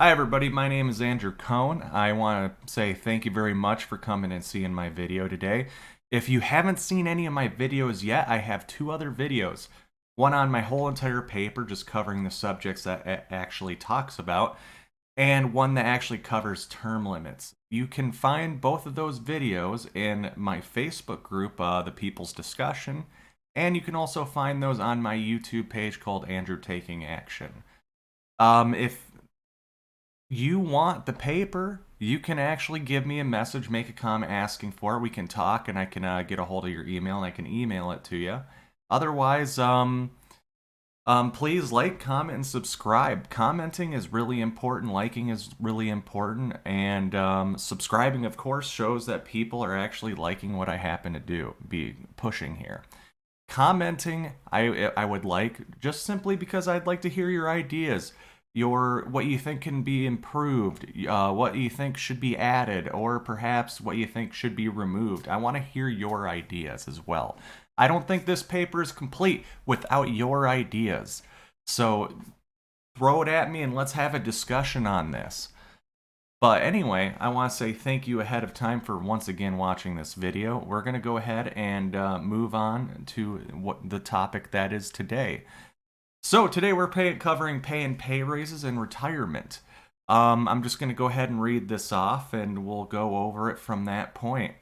Hi everybody, my name is Andrew Cohn. I want to say thank you very much for coming and seeing my video today. If you haven't seen any of my videos yet, I have two other videos. One on my whole entire paper, just covering the subjects that it actually talks about, and one that actually covers term limits. You can find both of those videos in my Facebook group, The People's Discussion, and you can also find those on my YouTube page called Andrewtakingaction. If you want the paper, you can actually give me a message, make a comment asking for it. We can talk, and I can get a hold of your email, and I can email it to you. Otherwise, please like, comment, and subscribe. Commenting is really important. Liking is really important, and subscribing, of course, shows that people are actually liking what I happen to be pushing here. Commenting, I would like, just simply because I'd like to hear your ideas, your what you think can be improved, what you think should be added, or perhaps what you think should be removed. I want to hear your ideas as well. I don't think this paper is complete without your ideas. So throw it at me and let's have a discussion on this. But anyway, I want to say thank you ahead of time for once again watching this video. We're going to go ahead and move on to what the topic that is today. So today we're covering pay and pay raises and retirement. I'm just going to go ahead and read this off and we'll go over it from that point.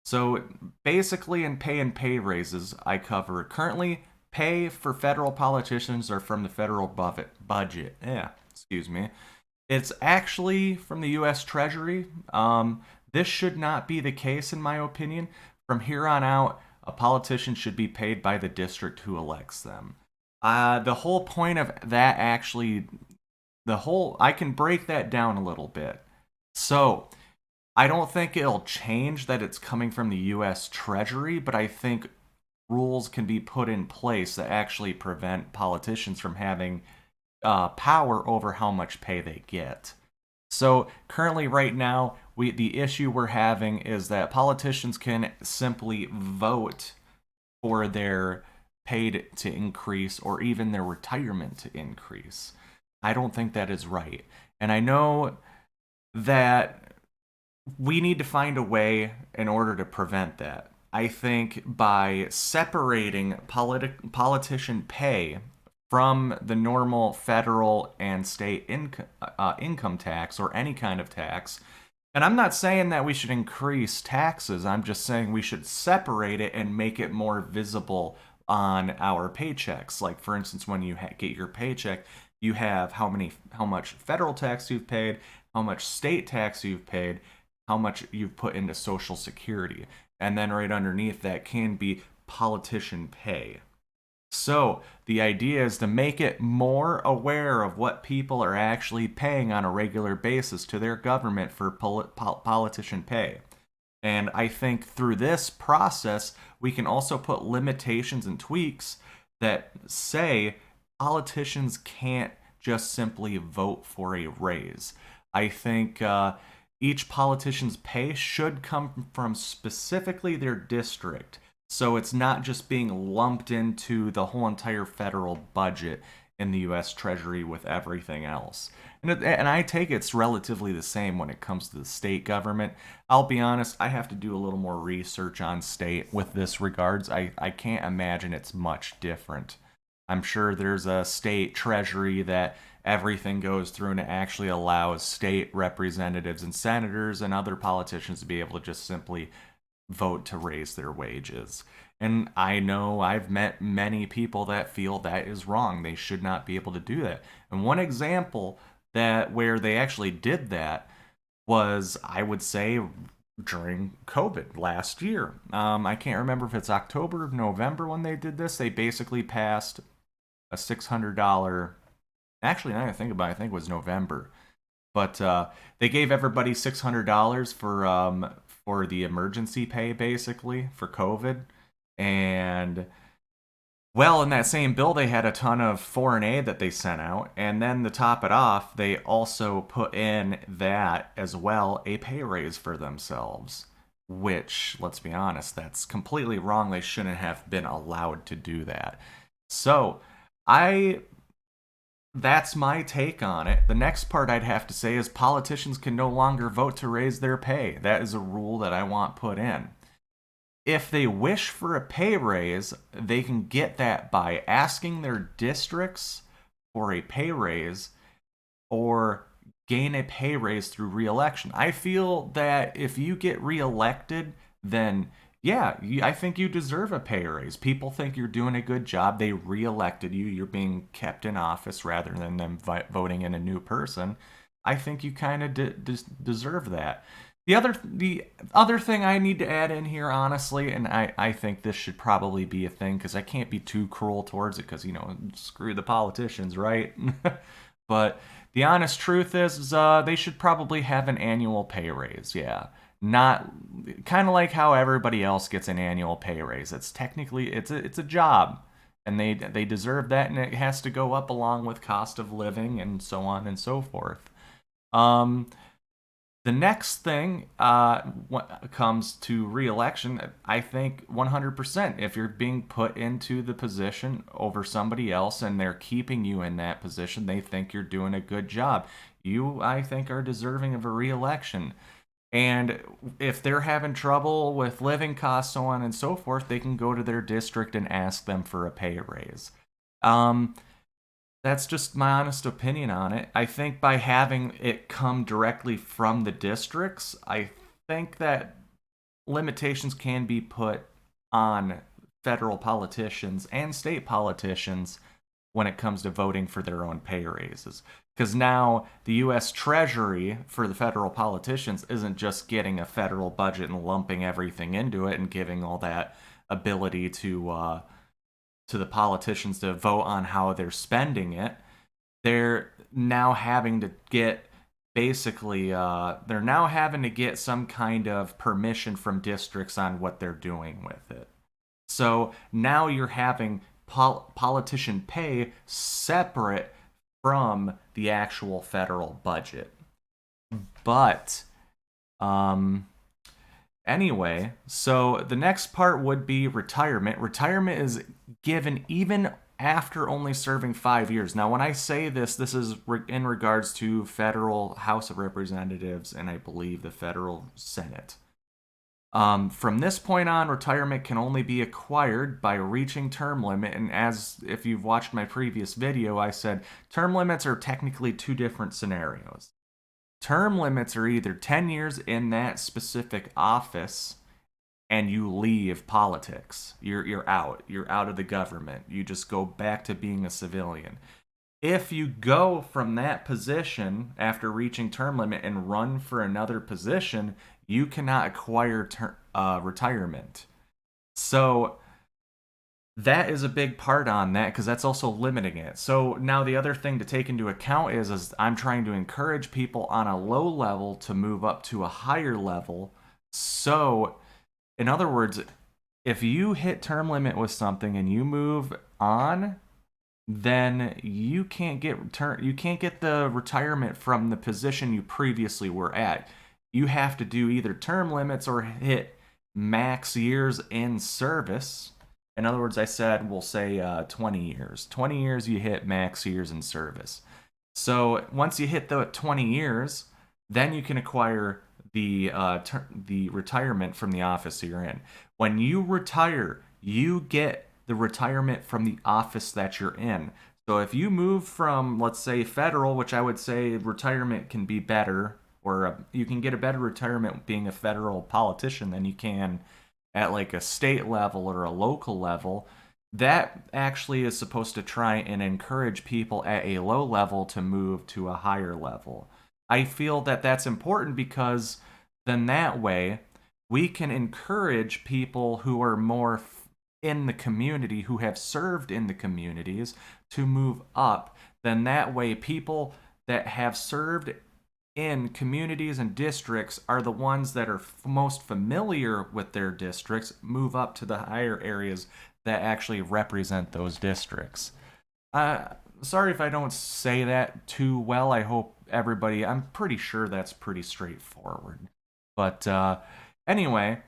So basically in pay and pay raises, I cover currently pay for federal politicians are from the federal budget. Yeah, excuse me. It's actually from the U.S. Treasury. This should not be the case, in my opinion. From here on out, a politician should be paid by the district who elects them. The whole point of that actually, I can break that down a little bit. So, I don't think it'll change that it's coming from the U.S. Treasury, but I think rules can be put in place that actually prevent politicians from having power over how much pay they get. So currently, right now, the issue we're having is that politicians can simply vote for their pay to increase or even their retirement to increase. I don't think that is right. And I know that we need to find a way in order to prevent that. I think by separating politician pay from the normal federal and state income tax or any kind of tax. And I'm not saying that we should increase taxes. I'm just saying we should separate it and make it more visible on our paychecks. Like for instance, when you get your paycheck, you have how much federal tax you've paid, how much state tax you've paid, how much you've put into Social Security. And then right underneath that can be politician pay. So the idea is to make it more aware of what people are actually paying on a regular basis to their government for politician pay. And I think through this process, we can also put limitations and tweaks that say politicians can't just simply vote for a raise. I think each politician's pay should come from specifically their district. So it's not just being lumped into the whole entire federal budget in the U.S. Treasury with everything else. And I take it's relatively the same when it comes to the state government. I'll be honest, I have to do a little more research on state with this regards. I can't imagine it's much different. I'm sure there's a state treasury that everything goes through and it actually allows state representatives and senators and other politicians to be able to just simply vote to raise their wages. And I know I've met many people that feel that is wrong. They should not be able to do that. And one example that where they actually did that was, I would say, during COVID last year. I can't remember if it's October or November when they did this. They basically passed a $600. Actually, now that I think about it, I think it was November. But they gave everybody $600 for the emergency pay, basically, for COVID. And, well, in that same bill, they had a ton of foreign aid that they sent out. And then to top it off, they also put in that as well, a pay raise for themselves. Which, let's be honest, that's completely wrong. They shouldn't have been allowed to do that. So, I that's my take on it. The next part I'd have to say is politicians can no longer vote to raise their pay. That is a rule that I want put in. If they wish for a pay raise, they can get that by asking their districts for a pay raise or gain a pay raise through reelection. I feel that if you get reelected, then yeah, I think you deserve a pay raise. People think you're doing a good job. They reelected you. You're being kept in office rather than them voting in a new person. I think you kind of deserve that. The other thing I need to add in here, honestly, and I think this should probably be a thing because I can't be too cruel towards it because, screw the politicians, right? But the honest truth is they should probably have an annual pay raise, yeah. Not kind of like how everybody else gets an annual pay raise. It's technically it's a job, and they deserve that, and it has to go up along with cost of living and so on and so forth. Um, the next thing comes to re-election, I think 100%. If you're being put into the position over somebody else and they're keeping you in that position, they think you're doing a good job. You, I think, are deserving of a re-election. And if they're having trouble with living costs, so on and so forth, they can go to their district and ask them for a pay raise. Um, that's just my honest opinion on it. I think by having it come directly from the districts, I think that limitations can be put on federal politicians and state politicians when it comes to voting for their own pay raises. Because now the U.S. Treasury for the federal politicians isn't just getting a federal budget and lumping everything into it and giving all that ability to the politicians to vote on how they're spending it. They're now having to get they're now having to get some kind of permission from districts on what they're doing with it. So now you're having politician pay separate from the actual federal budget. But anyway, so the next part would be retirement. Retirement is given even after only serving 5 years. Now, when I say this, this is in regards to federal House of Representatives and I believe the federal Senate. From this point on, retirement can only be acquired by reaching term limit. And as if you've watched my previous video, I said term limits are technically two different scenarios. Term limits are either 10 years in that specific office and you leave politics. You're out. You're out of the government. You just go back to being a civilian. If you go from that position after reaching term limit and run for another position, you cannot acquire retirement. So that is a big part on that because that's also limiting it. So now the other thing to take into account is I'm trying to encourage people on a low level to move up to a higher level. So in other words, if you hit term limit with something and you move on, then you can't get the retirement from the position you previously were at. You have to do either term limits or hit max years in service. In other words, we'll say 20 years. 20 years, you hit max years in service. So once you hit the 20 years, then you can acquire the retirement from the office you're in. When you retire, you get the retirement from the office that you're in. So if you move from, let's say, federal, which I would say retirement can be better, or you can get a better retirement being a federal politician than you can at like a state level or a local level, that actually is supposed to try and encourage people at a low level to move to a higher level. I feel that that's important because then that way we can encourage people who are more in the community, who have served in the communities, to move up. Then that way people that have served in communities and districts are the ones that are most familiar with their districts, move up to the higher areas that actually represent those districts. Sorry if I don't say that too well. I hope I'm pretty sure that's pretty straightforward. But anyway,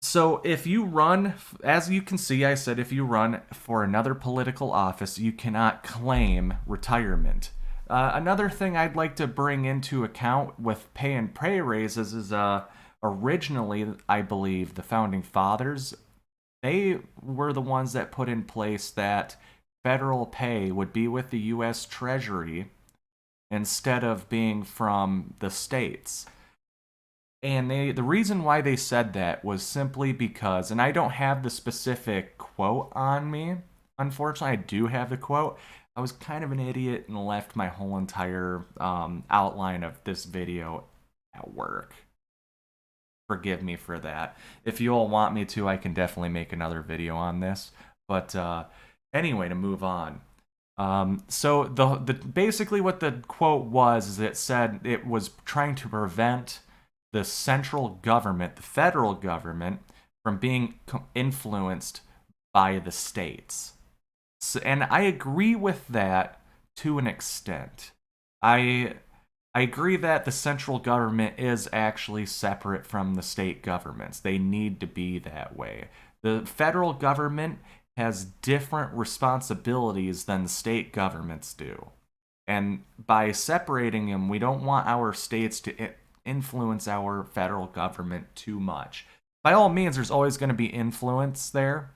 So if you run, as you can see, I said if you run for another political office, you cannot claim retirement. Another thing I'd like to bring into account with pay and pay raises is originally, I believe, the founding fathers, they were the ones that put in place that federal pay would be with the U.S. Treasury instead of being from the states. And the reason why they said that was simply because, and I don't have the specific quote on me. Unfortunately, I do have the quote. I was kind of an idiot and left my whole entire outline of this video at work. Forgive me for that. If you all want me to, I can definitely make another video on this. But anyway, to move on. So the basically what the quote was is it said it was trying to prevent the central government, the federal government, from being influenced by the states. So, and I agree with that to an extent. I I agree that the central government is actually separate from the state governments. They need to be that way. The federal government has different responsibilities than the state governments do. And by separating them, we don't want our states to influence our federal government too much. By all means, there's always going to be influence there,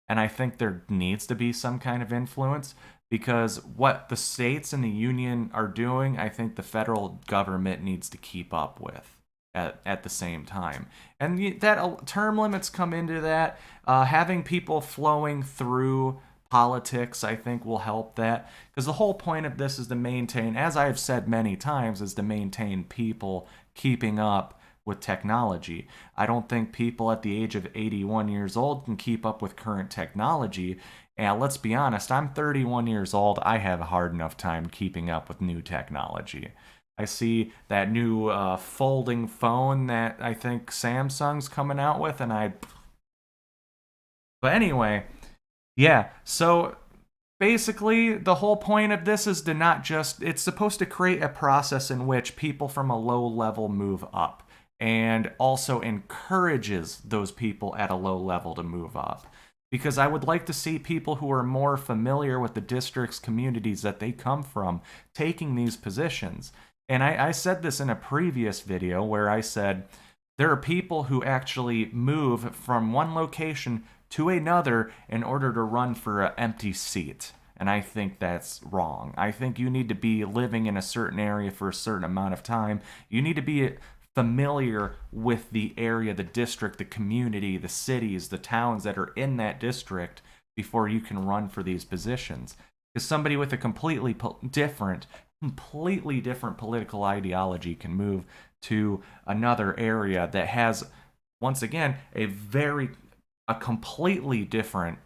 and I think there needs to be some kind of influence because what the states and the union are doing, I think the federal government needs to keep up with at the same time. And that term limits come into that. Having people flowing through politics, I think, will help that because the whole point of this is to maintain, as I've said many times, is to maintain people keeping up with technology. I don't think people at the age of 81 years old can keep up with current technology. And let's be honest, I'm 31 years old. I have a hard enough time keeping up with new technology. I see that new folding phone that I think Samsung's coming out with, and I. But anyway, yeah, so basically, the whole point of this is to not just. It's supposed to create a process in which people from a low level move up and also encourages those people at a low level to move up. Because I would like to see people who are more familiar with the districts, communities that they come from, taking these positions. And I said this in a previous video where I said there are people who actually move from one location to another in order to run for an empty seat. And I think that's wrong. I think you need to be living in a certain area for a certain amount of time. You need to be familiar with the area, the district, the community, the cities, the towns that are in that district before you can run for these positions. Because somebody with a completely different political ideology can move to another area that has, once again, a completely different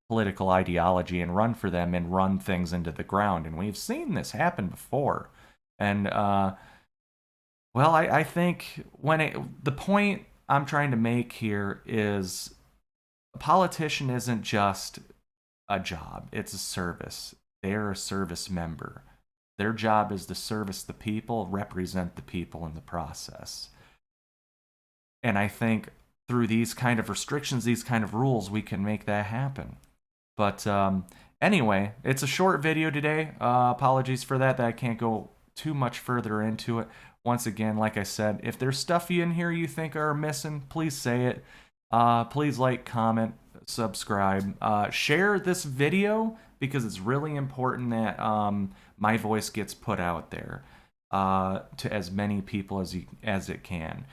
political ideology and run for them and run things into the ground. And we've seen this happen before. And well, I think the point I'm trying to make here is a politician isn't just a job, it's a service. They're a service member. Their job is to service the people, represent the people in the process. And I think through these kind of restrictions, these kind of rules, we can make that happen. But anyway, it's a short video today. Apologies for that I can't go too much further into it. Once again, like I said, if there's stuff in here you think are missing, please say it. Please like, comment, subscribe. Share this video because it's really important that my voice gets put out there to as many people as it can.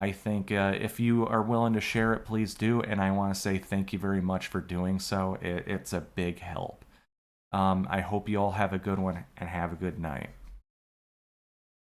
I think if you are willing to share it, please do. And I want to say thank you very much for doing so. It's a big help. I hope you all have a good one and have a good night.